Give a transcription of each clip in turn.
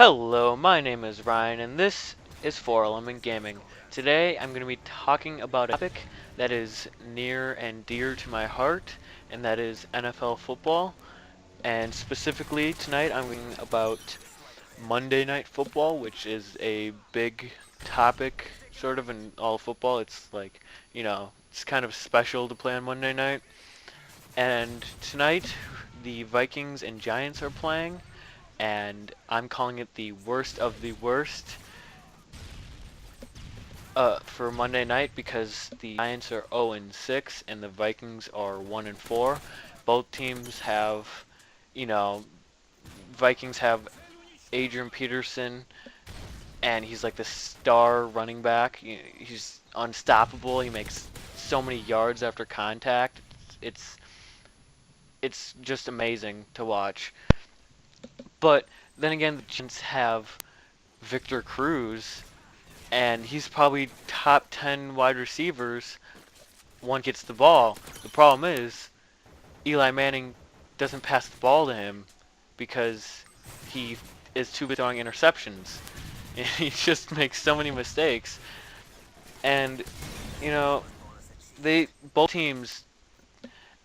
Hello, my name is Ryan, and this is For Element Gaming. Today, I'm going to be talking about a topic that is near and dear to my heart, and that is NFL football. And specifically, tonight, I'm talking about Monday Night Football, which is a big topic, sort of, in all football. It's like, it's kind of special to play on Monday night. And tonight, the Vikings and Giants are playing, and I'm calling it the worst of the worst for Monday night because the Giants are 0 and 6 and the Vikings are 1 and 4. Both teams have, you know, Vikings have Adrian Peterson, and he's like the star running back. He's unstoppable. He makes so many yards after contact. It's it's just amazing to watch. But then again, the Giants have Victor Cruz, and he's probably top 10 wide receivers. One gets the ball. The problem is Eli Manning doesn't pass the ball to him because he is too busy throwing interceptions. And he just makes so many mistakes. And you know, they both teams.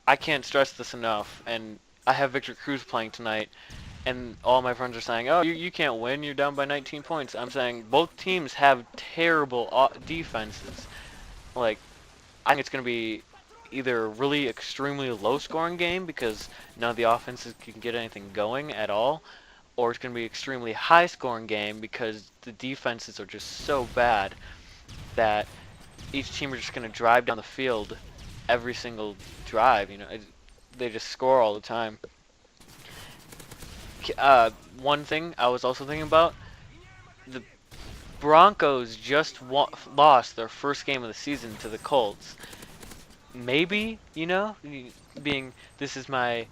I can't stress this enough. And I have Victor Cruz playing tonight, and all my friends are saying, "Oh, you can't win. You're down by 19 points." I'm saying both teams have terrible defenses. Like, I think it's going to be either a really extremely low scoring game because none of the offenses can get anything going at all, or it's going to be extremely high scoring game because the defenses are just so bad that each team are just going to drive down the field every single drive. They just score all the time. One thing I was also thinking about, the Broncos just lost their first game of the season to the Colts. Maybe, being this is my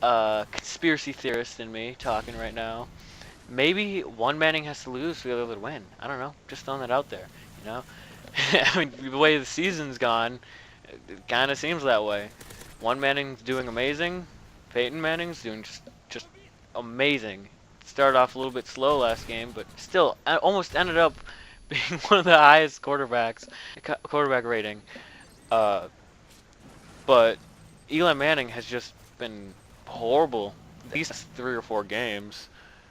conspiracy theorist in me talking right now. Maybe one Manning has to lose for the other to win. I don't know. Just throwing that out there. You know, I mean, the way the season's gone, it kind of seems that way. One Manning's doing amazing. Peyton Manning's doing just amazing. Started off a little bit slow last game, but still almost ended up being one of the highest quarterback rating. Uh, but Eli Manning has just been horrible these 3 or 4 games.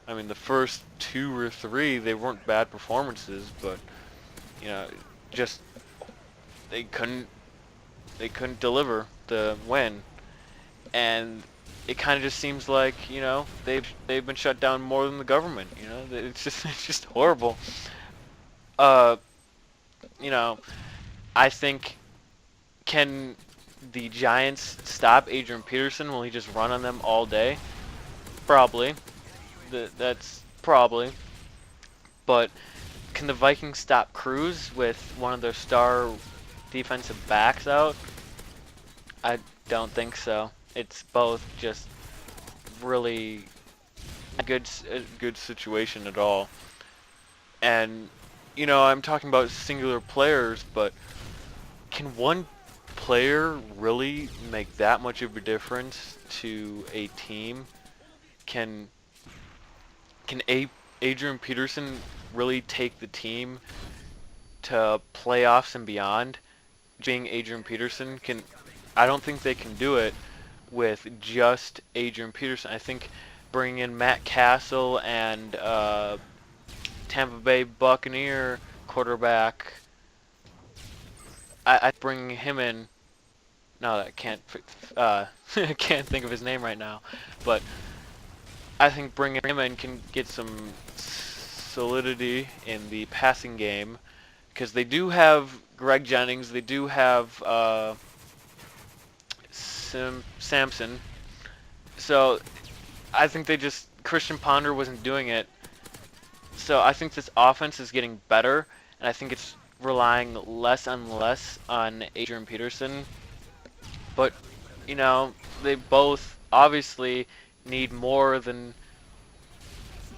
I mean, the first 2 or 3 they weren't bad performances, but you know, just they couldn't they couldn't deliver the win, and it kind of just seems like they've been shut down more than the government. It's just it's just horrible. Uh, you know, I think can the Giants stop Adrian Peterson? Will he just run on them all day? Probably. That's probably. But can the Vikings stop Cruz with one of their star defensive backs out? I don't think so. It's both just really a good situation at all. And I'm talking about singular players, but can one player really make that much of a difference to a team? Can Adrian Peterson really take the team to playoffs and beyond? Being Adrian Peterson can I don't think they can do it with just Adrian Peterson. I think bringing in Matt Castle and Tampa Bay Buccaneer quarterback, I bring him in. No, I can't. I can't think of his name right now, but I think bringing him in can get some solidity in the passing game because they do have Greg Jennings. They do have Samson. So I think Christian Ponder wasn't doing it. So I think this offense is getting better, and I think it's relying less and less on Adrian Peterson. But they both obviously need more than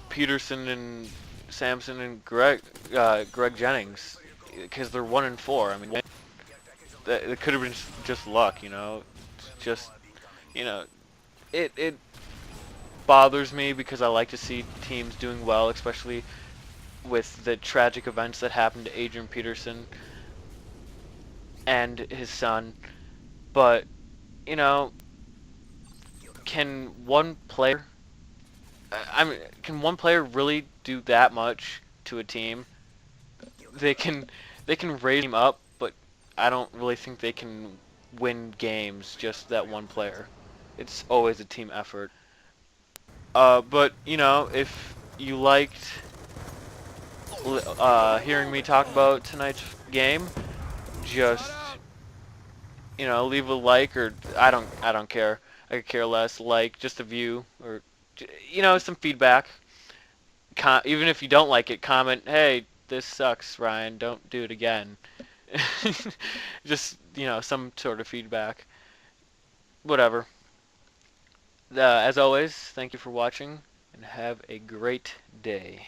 Peterson and Samson and Greg Jennings because they're 1 and 4. I mean, it could have been just luck, just you know, it bothers me because I like to see teams doing well, especially with the tragic events that happened to Adrian Peterson and his son. But, you know, can one player can one player really do that much to a team? They can raise a team up, but I don't really think they can win games just that one player. It's always a team effort. But you know, if you liked hearing me talk about tonight's game, just leave a like, or I don't care. I could care less. Like, just a view, or some feedback. Even if you don't like it, comment, hey, this sucks, Ryan, don't do it again. Just, some sort of feedback. Whatever. As always, thank you for watching, and have a great day.